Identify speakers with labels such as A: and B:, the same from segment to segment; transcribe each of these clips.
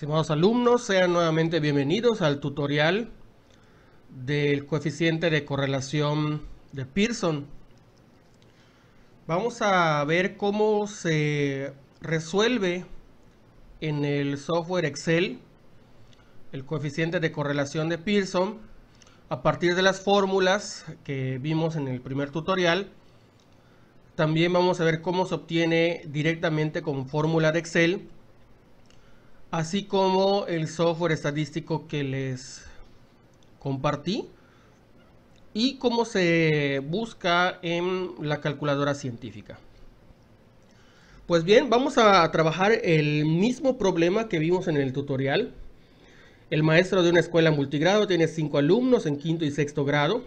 A: Estimados alumnos, sean nuevamente bienvenidos al tutorial del coeficiente de correlación de Pearson. Vamos a ver cómo se resuelve en el software Excel el coeficiente de correlación de Pearson a partir de las fórmulas que vimos en el primer tutorial. También vamos a ver cómo se obtiene directamente con fórmula de Excel, así como el software estadístico que les compartí y cómo se busca en la calculadora científica. Pues bien, vamos a trabajar el mismo problema que vimos en el tutorial. El maestro de una escuela multigrado tiene 5 alumnos en quinto y sexto grado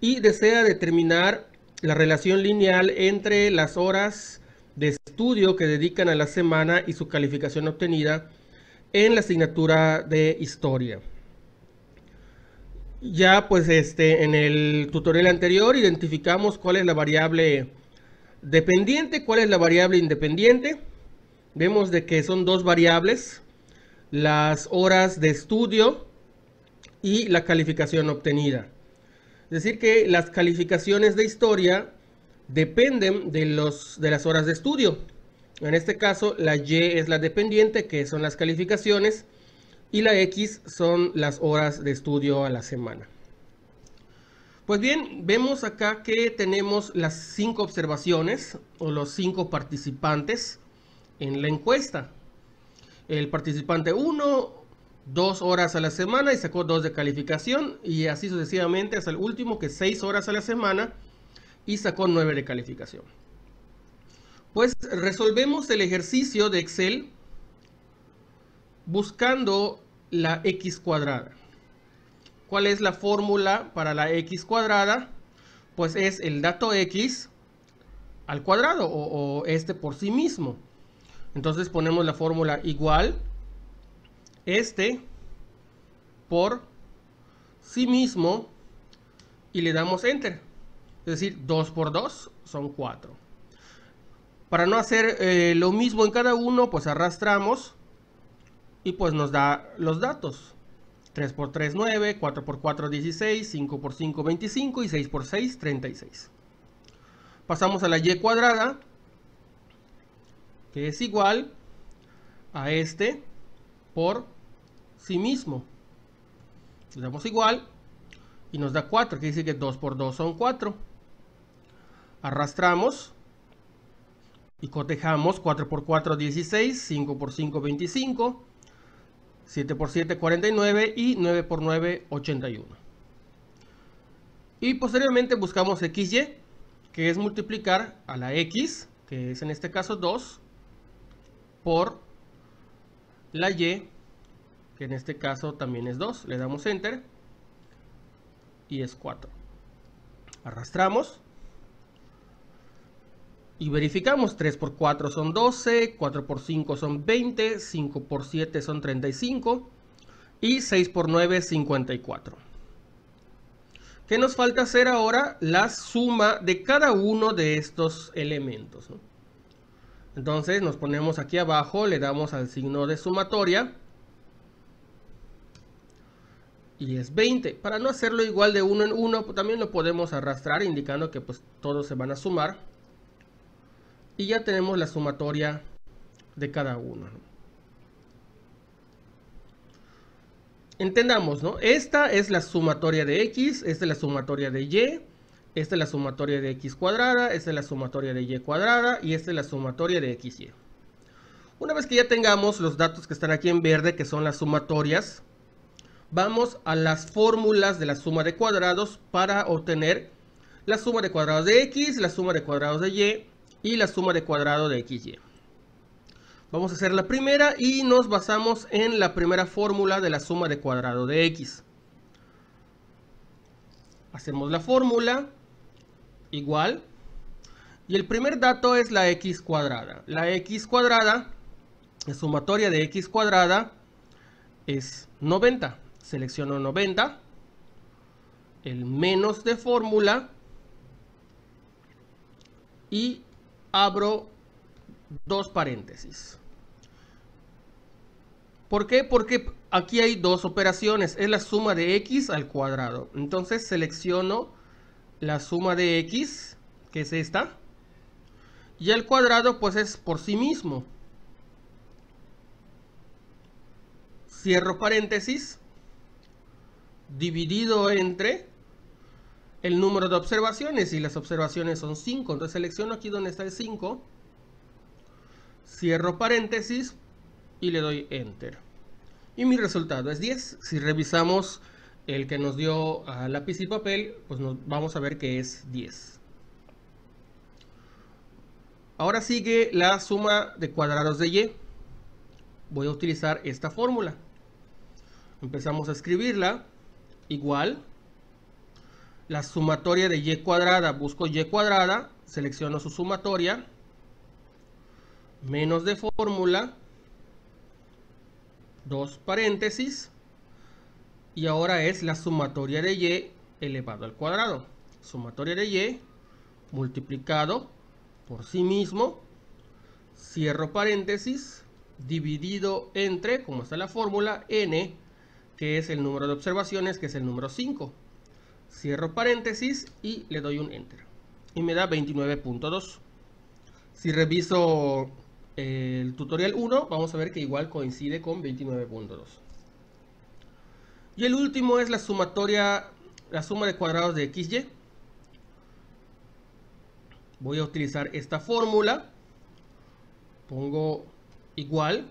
A: y desea determinar la relación lineal entre las horas de estudio que dedican a la semana y su calificación obtenida en la asignatura de historia. Ya pues en el tutorial anterior identificamos cuál es la variable dependiente, cuál es la variable independiente. Vemos de que son dos variables, las horas de estudio y la calificación obtenida. Es decir que las calificaciones de historia dependen de las horas de estudio. En este caso la Y es la dependiente, que son las calificaciones, y la X son las horas de estudio a la semana. Pues bien, vemos acá que tenemos las 5 observaciones o los 5 participantes en la encuesta. El participante 1, 2 horas a la semana y sacó 2 de calificación, y así sucesivamente hasta el último, que 6 horas a la semana y sacó 9 de calificación. Pues resolvemos el ejercicio de Excel buscando la X cuadrada. ¿Cuál es la fórmula para la X cuadrada? Pues es el dato X al cuadrado o este por sí mismo. Entonces ponemos la fórmula igual este por sí mismo y le damos enter. Es decir, 2 por 2 son 4. Para no hacer lo mismo en cada uno, pues arrastramos y pues nos da los datos. 3 por 3, 9, 4 por 4, 16, 5 por 5, 25 y 6 por 6, 36. Pasamos a la Y cuadrada, que es igual a este por sí mismo. Le damos igual y nos da 4, que dice que 2 por 2 son 4. Arrastramos y cotejamos. 4 por 4, 16, 5 por 5, 25. 7 por 7, 49 y 9 por 9, 81. Y posteriormente buscamos XY, que es multiplicar a la X, que es en este caso 2, por la Y, que en este caso también es 2. Le damos enter y es 4. Arrastramos y verificamos. 3 por 4 son 12, 4 por 5 son 20, 5 por 7 son 35 y 6 por 9 54. ¿Qué nos falta hacer ahora? La suma de cada uno de estos elementos, ¿no? Entonces nos ponemos aquí abajo, le damos al signo de sumatoria y es 20. Para no hacerlo igual de uno en uno, también lo podemos arrastrar indicando que pues todos se van a sumar. Y ya tenemos la sumatoria de cada uno. Entendamos, ¿no? Esta es la sumatoria de X, esta es la sumatoria de Y, esta es la sumatoria de X cuadrada, esta es la sumatoria de Y cuadrada y esta es la sumatoria de XY. Una vez que ya tengamos los datos que están aquí en verde, que son las sumatorias, vamos a las fórmulas de la suma de cuadrados para obtener la suma de cuadrados de X, la suma de cuadrados de Y y la suma de cuadrado de XY. Vamos a hacer la primera y nos basamos en la primera fórmula de la suma de cuadrado de X. Hacemos la fórmula igual y el primer dato es la X cuadrada. La X cuadrada, la sumatoria de X cuadrada es 90. Selecciono 90, el menos de fórmula y abro dos paréntesis. ¿Por qué? Porque aquí hay dos operaciones, es la suma de x al cuadrado. Entonces selecciono la suma de x, que es esta, y el cuadrado pues es por sí mismo. Cierro paréntesis, dividido entre el número de observaciones, y las observaciones son 5. Entonces selecciono aquí donde está el 5, cierro paréntesis y le doy enter. Y mi resultado es 10. Si revisamos el que nos dio a lápiz y papel, pues vamos a ver que es 10. Ahora sigue la suma de cuadrados de y. Voy a utilizar esta fórmula. Empezamos a escribirla. Igual. La sumatoria de y cuadrada. Busco y cuadrada. Selecciono su sumatoria. Menos de fórmula. Dos paréntesis. Y ahora es la sumatoria de y elevado al cuadrado. Sumatoria de y multiplicado por sí mismo. Cierro paréntesis. Dividido entre, como está la fórmula, n, que es el número de observaciones, que es el número 5. Cierro paréntesis y le doy un enter. Y me da 29.2. Si reviso el tutorial 1, vamos a ver que igual coincide con 29.2. Y el último es la sumatoria, la suma de cuadrados de xy. Voy a utilizar esta fórmula. Pongo igual,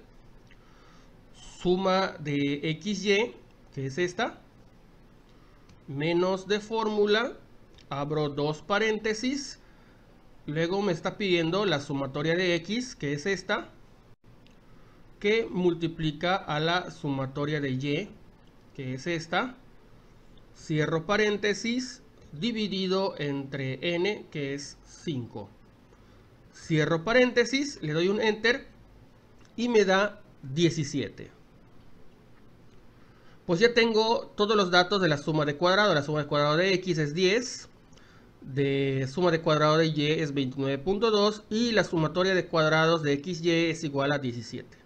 A: suma de xy, que es esta, menos de fórmula, abro dos paréntesis, luego me está pidiendo la sumatoria de x, que es esta, que multiplica a la sumatoria de y, que es esta, cierro paréntesis, dividido entre n, que es 5. Cierro paréntesis, le doy un enter y me da 17. Pues ya tengo todos los datos de la suma de cuadrado. La suma de cuadrado de x es 10, de suma de cuadrado de y es 29.2 y la sumatoria de cuadrados de xy es igual a 17.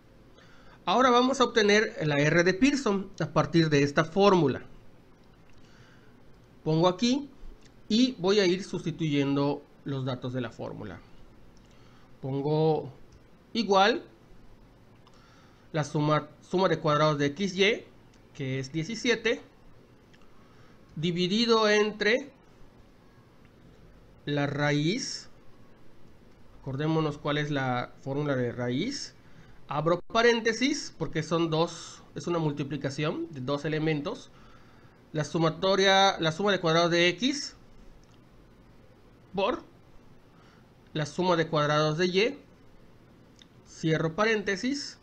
A: Ahora vamos a obtener la R de Pearson a partir de esta fórmula. Pongo aquí y voy a ir sustituyendo los datos de la fórmula. Pongo igual la suma de cuadrados de xy, que es 17, dividido entre la raíz. Acordémonos cuál es la fórmula de raíz. Abro paréntesis porque son dos, es una multiplicación de dos elementos. La suma de cuadrados de x por la suma de cuadrados de y. Cierro paréntesis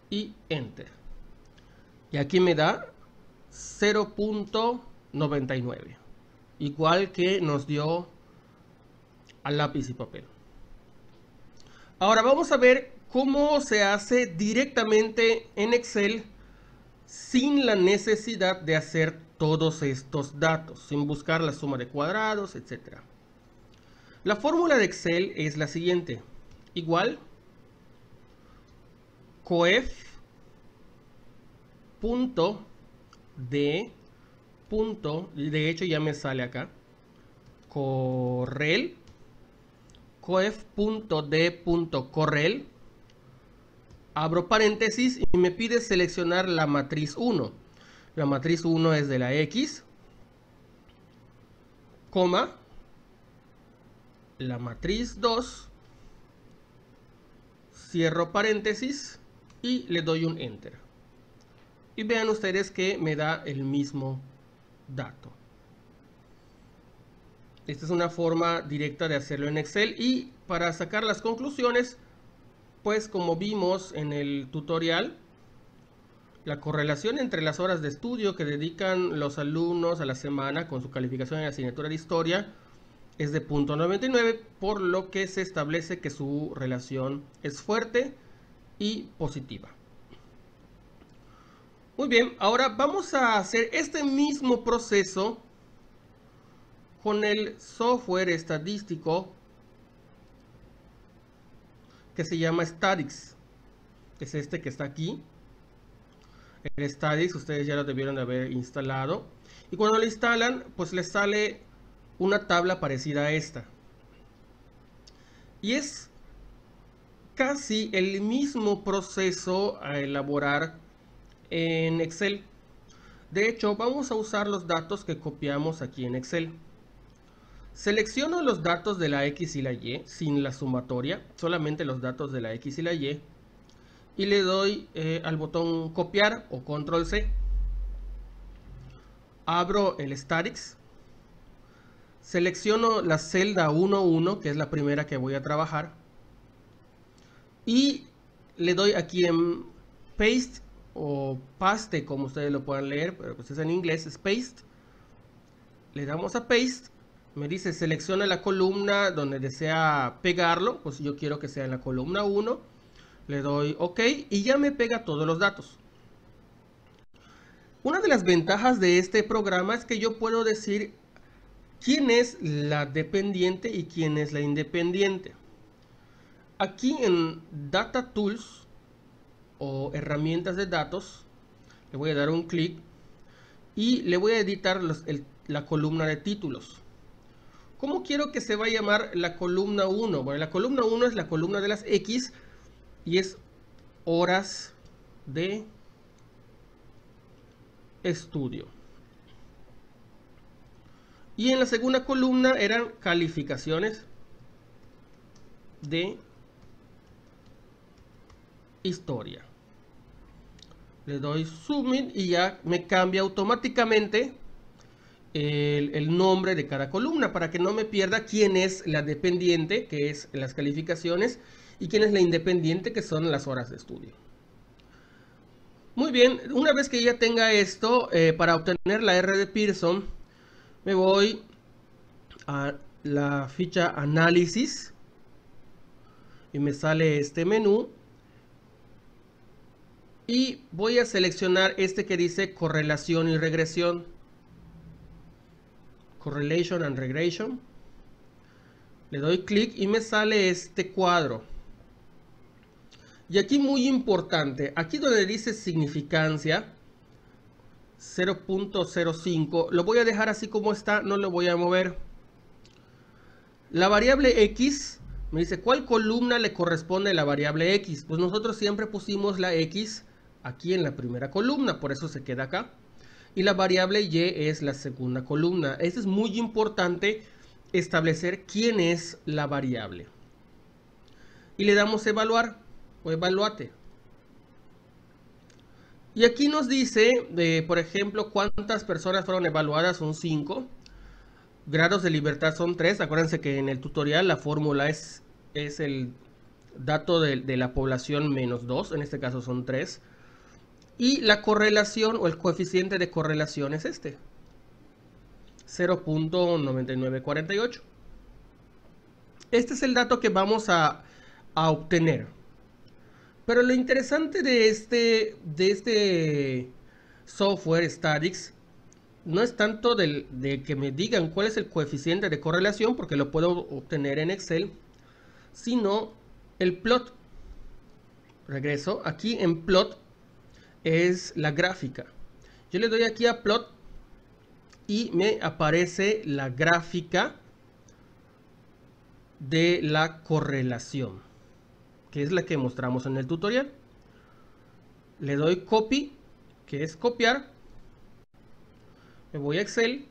A: y enter. Y aquí me da 0.99, igual que nos dio al lápiz y papel. Ahora vamos a ver cómo se hace directamente en Excel sin la necesidad de hacer todos estos datos, sin buscar la suma de cuadrados, etc. La fórmula de Excel es la siguiente: igual coef punto de punto, de hecho ya me sale acá, correl, coef.d.correl, abro paréntesis y me pide seleccionar la matriz 1. La matriz 1 es de la x, coma, la matriz 2, cierro paréntesis y le doy un enter. Y vean ustedes que me da el mismo dato. Esta es una forma directa de hacerlo en Excel. Y para sacar las conclusiones, pues como vimos en el tutorial, la correlación entre las horas de estudio que dedican los alumnos a la semana con su calificación en la asignatura de historia es de 0.99, por lo que se establece que su relación es fuerte y positiva. Muy bien, ahora vamos a hacer este mismo proceso con el software estadístico que se llama Statics. Es este que está aquí. el Statics, ustedes ya lo debieron de haber instalado. Y cuando lo instalan, pues les sale una tabla parecida a esta. Y es casi el mismo proceso a elaborar en Excel. De hecho, vamos a usar los datos que copiamos aquí en Excel. Selecciono los datos de la X y la Y sin la sumatoria, solamente los datos de la X y la Y. Y le doy al botón copiar o control C. Abro el Statics. Selecciono la celda 1.1, que es la primera que voy a trabajar. Y le doy aquí en Paste o Paste, como ustedes lo puedan leer, pero pues es en inglés, es Paste. Le damos a Paste. Me dice selecciona la columna donde desea pegarlo. Pues yo quiero que sea en la columna 1. Le doy OK y ya me pega todos los datos. Una de las ventajas de este programa es que yo puedo decir quién es la dependiente y quién es la independiente. Aquí en Data Tools o herramientas de datos, le voy a dar un clic y le voy a editar la columna de títulos. ¿Cómo quiero que se va a llamar la columna 1? Bueno, la columna 1 es la columna de las X y es horas de estudio. Y en la segunda columna eran calificaciones de historia. Le doy Submit y ya me cambia automáticamente el nombre de cada columna para que no me pierda quién es la dependiente, que es las calificaciones, y quién es la independiente, que son las horas de estudio. Muy bien, una vez que ya tenga esto, para obtener la R de Pearson, me voy a la ficha Análisis y me sale este menú. Y voy a seleccionar este que dice correlación y regresión. Correlation and Regression. Le doy clic y me sale este cuadro. Y aquí muy importante, aquí donde dice significancia 0.05, lo voy a dejar así como está, no lo voy a mover. La variable X me dice ¿cuál columna le corresponde a la variable X? Pues nosotros siempre pusimos la X aquí en la primera columna, por eso se queda acá. Y la variable Y es la segunda columna. Esto es muy importante, establecer quién es la variable. Y le damos evaluar o evaluate. Y aquí nos dice, por ejemplo, cuántas personas fueron evaluadas, son 5. Grados de libertad son 3. Acuérdense que en el tutorial la fórmula es el dato de la población menos 2. En este caso son 3. Y la correlación o el coeficiente de correlación es este. 0.9948. Este es el dato que vamos a obtener. Pero lo interesante de este software Statics no es tanto de que me digan cuál es el coeficiente de correlación, porque lo puedo obtener en Excel, sino el plot. Regreso, aquí en plot es la gráfica. Yo le doy aquí a plot y me aparece la gráfica de la correlación, que es la que mostramos en el tutorial. Le doy copy, que es copiar. Me voy a Excel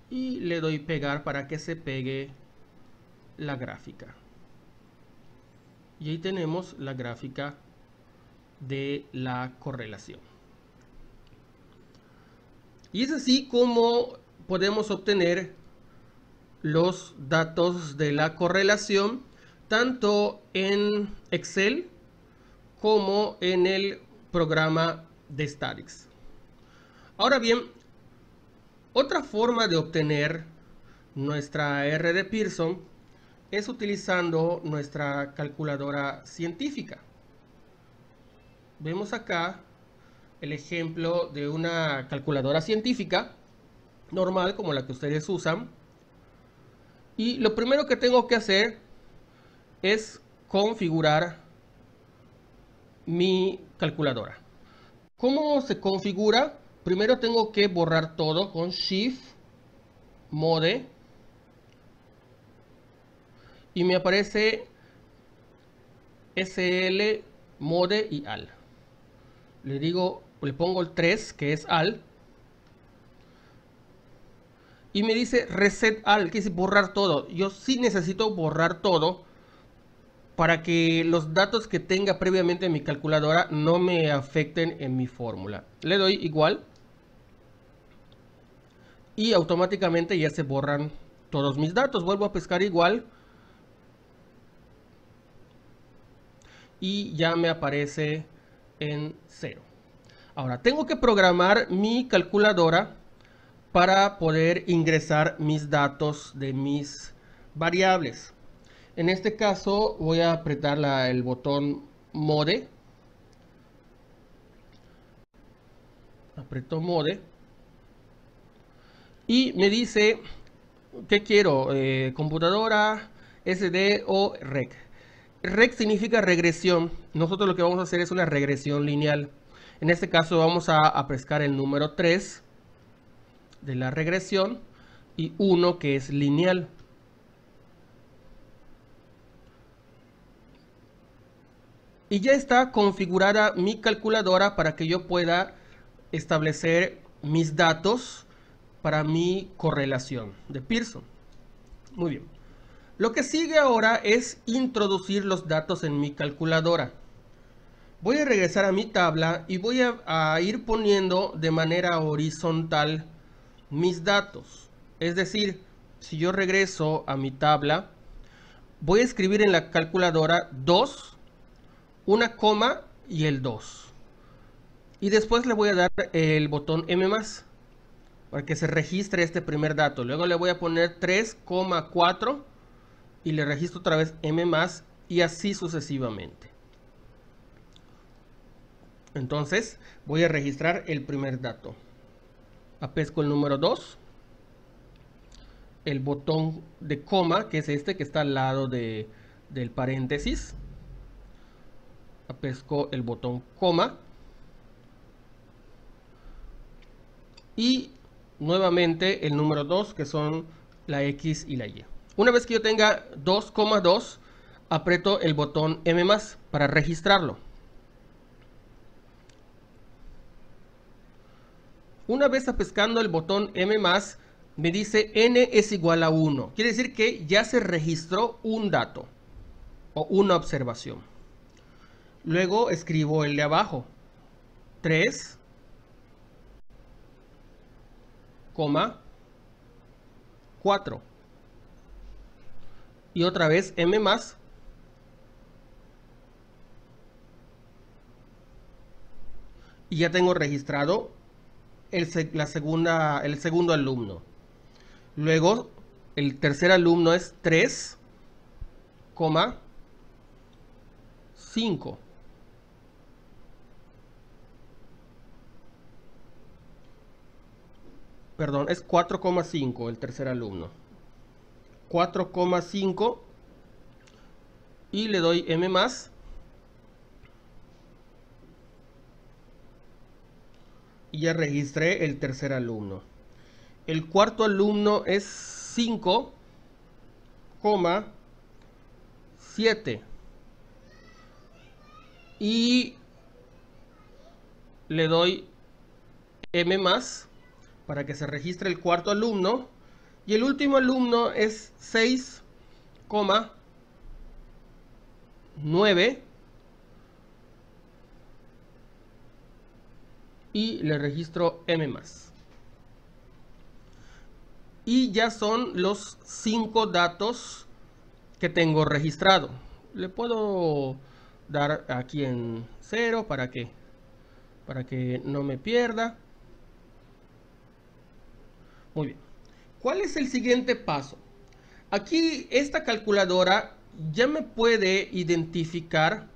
A: y le doy pegar para que se pegue la gráfica. Y ahí tenemos la gráfica de la correlación. Y es así como podemos obtener los datos de la correlación tanto en Excel como en el programa de Statics. Ahora bien, otra forma de obtener nuestra R de Pearson es utilizando nuestra calculadora científica. Vemos acá el ejemplo de una calculadora científica normal como la que ustedes usan. Y lo primero que tengo que hacer es configurar mi calculadora. ¿Cómo se configura? Primero tengo que borrar todo con Shift, Mode, y me aparece SL, Mode y AL. Le digo, le pongo el 3, que es AL, y me dice Reset AL, que es borrar todo. Yo sí necesito borrar todo para que los datos que tenga previamente en mi calculadora no me afecten en mi fórmula. Le doy igual y automáticamente ya se borran todos mis datos. Vuelvo a pescar igual y ya me aparece en 0. Ahora tengo que programar mi calculadora para poder ingresar mis datos de mis variables. En este caso voy a apretar el botón Mode. Aprieto Mode. Y me dice ¿qué quiero? Computadora, SD o REC. REC significa regresión. Nosotros lo que vamos a hacer es una regresión lineal. En este caso vamos a pescar el número 3 de la regresión y 1 que es lineal. Y ya está configurada mi calculadora para que yo pueda establecer mis datos para mi correlación de Pearson. Muy bien. Lo que sigue ahora es introducir los datos en mi calculadora. Voy a regresar a mi tabla y voy a ir poniendo de manera horizontal mis datos. Es decir, si yo regreso a mi tabla, voy a escribir en la calculadora 2, una coma y el 2. Y después le voy a dar el botón M+, para que se registre este primer dato. Luego le voy a poner 3,4 y le registro otra vez M+, y así sucesivamente. Entonces voy a registrar el primer dato. Apesco el número 2, el botón de coma, que es este que está al lado del paréntesis. Apesco el botón coma y nuevamente el número 2, que son la X y la Y. Una vez que yo tenga 2,2, aprieto el botón M+ para registrarlo. Una vez apescando el botón M+, me dice n es igual a 1. Quiere decir que ya se registró un dato o una observación. Luego escribo el de abajo, 3,4. Y otra vez M+. Y ya tengo registrado el segundo alumno. Luego el tercer alumno es 3,5. Perdón, es 4,5 el tercer alumno. 4,5 y le doy M+. Y ya registré el tercer alumno. El cuarto alumno es 5,7. Y le doy M+, para que se registre el cuarto alumno. Y el último alumno es 6,9. Y le registro M+. Y ya son los 5 datos que tengo registrado. Le puedo dar aquí en 0 para que no me pierda. Muy bien. ¿Cuál es el siguiente paso? Aquí esta calculadora ya me puede identificar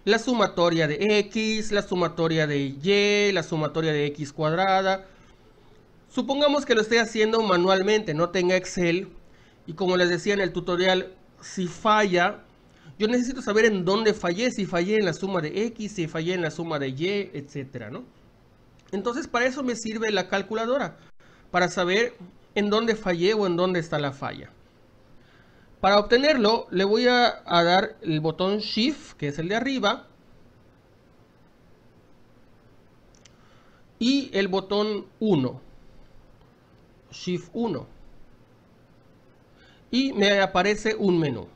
A: la sumatoria de X, la sumatoria de Y, la sumatoria de X cuadrada. Supongamos que lo esté haciendo manualmente, no tenga Excel. Y como les decía en el tutorial, si falla, yo necesito saber en dónde fallé, si fallé en la suma de X, si fallé en la suma de Y, etcétera, ¿no? Entonces, para eso me sirve la calculadora, para saber en dónde fallé o en dónde está la falla. Para obtenerlo, le voy a dar el botón Shift, que es el de arriba, y el botón 1, Shift 1, y me aparece un menú.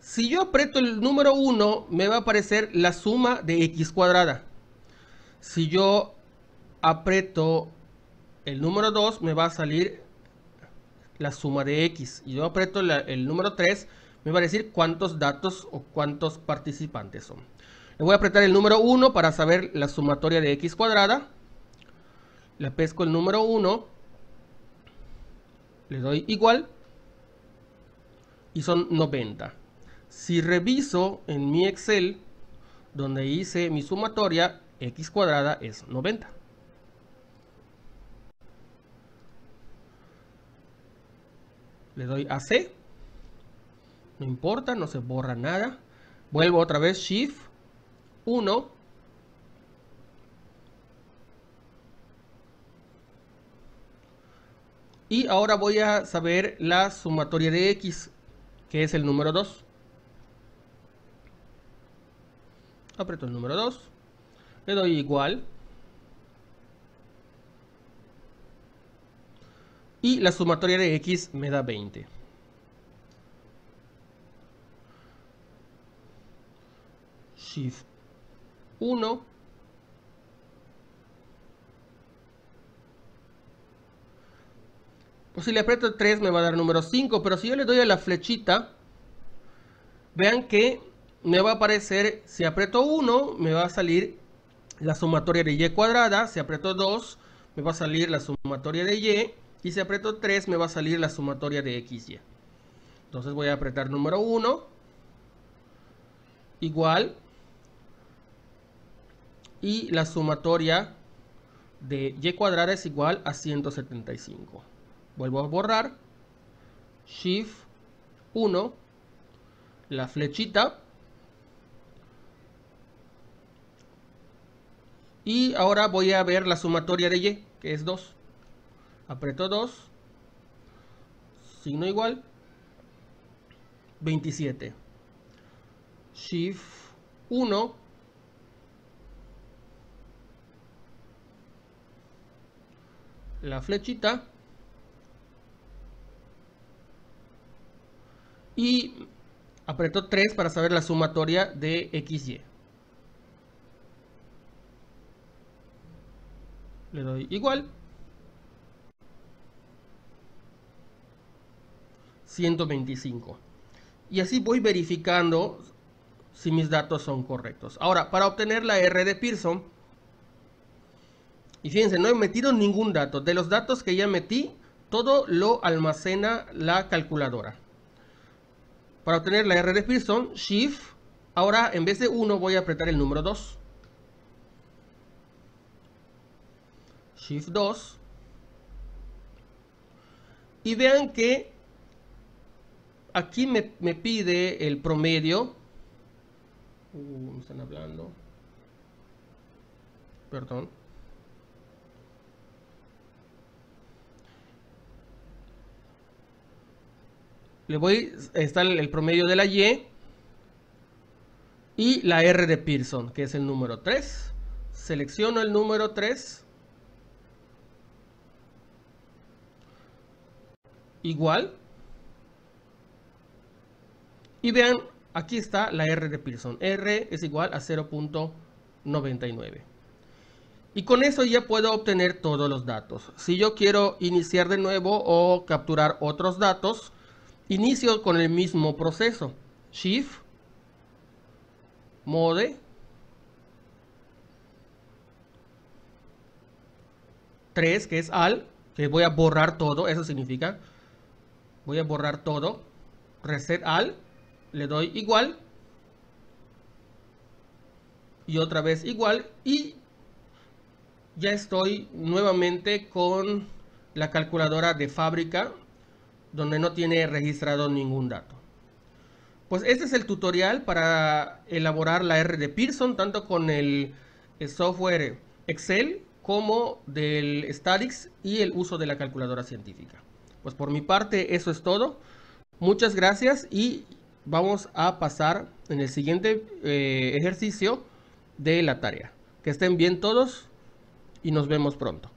A: Si yo aprieto el número 1, me va a aparecer la suma de X cuadrada. Si yo aprieto el número 2, me va a salir la suma de X. Y yo aprieto el número 3, me va a decir cuántos datos o cuántos participantes son. Le voy a apretar el número 1 para saber la sumatoria de X cuadrada. Le pesco el número 1. Le doy igual. Y son 90. Si reviso en mi Excel, donde hice mi sumatoria, X cuadrada es 90. Le doy a C. No importa, no se borra nada. Vuelvo otra vez, Shift 1. Y ahora voy a saber la sumatoria de X, que es el número 2. Aprieto el número 2. Le doy igual. Y la sumatoria de X me da 20. Shift 1. Pues si le aprieto 3 me va a dar número 5. Pero si yo le doy a la flechita, vean que me va a aparecer, si aprieto 1, me va a salir la sumatoria de Y cuadrada. Si aprieto 2, me va a salir la sumatoria de Y. Y si aprieto 3, me va a salir la sumatoria de XY. Entonces voy a apretar número 1. Igual. Y la sumatoria de Y cuadrada es igual a 175. Vuelvo a borrar. Shift 1. La flechita. Y ahora voy a ver la sumatoria de Y, que es 2. Aprieto 2. Signo igual. 27. Shift 1. La flechita. Y aprieto 3 para saber la sumatoria de XY. Le doy igual. 125. Y así voy verificando si mis datos son correctos. Ahora, para obtener la R de Pearson, y fíjense, no he metido ningún dato. De los datos que ya metí, todo lo almacena la calculadora. Para obtener la R de Pearson, Shift, ahora en vez de 1 voy a apretar el número 2. Shift 2. Y vean que aquí me pide el promedio. Me están hablando. Perdón. Le voy a estar el promedio de la Y. Y la R de Pearson, que es el número 3. Selecciono el número 3. Igual. Y vean, aquí está la R de Pearson. R es igual a 0.99. Y con eso ya puedo obtener todos los datos. Si yo quiero iniciar de nuevo o capturar otros datos, inicio con el mismo proceso. Shift, Mode, 3, que es Alt, que voy a borrar todo, eso significa. Voy a borrar todo. Reset Alt, le doy igual. Y otra vez igual. Y ya estoy nuevamente con la calculadora de fábrica, donde no tiene registrado ningún dato. Pues este es el tutorial para elaborar la R de Pearson, tanto con el software Excel como del Statics y el uso de la calculadora científica. Pues por mi parte eso es todo. Muchas gracias y vamos a pasar en el siguiente ejercicio de la tarea. Que estén bien todos y nos vemos pronto.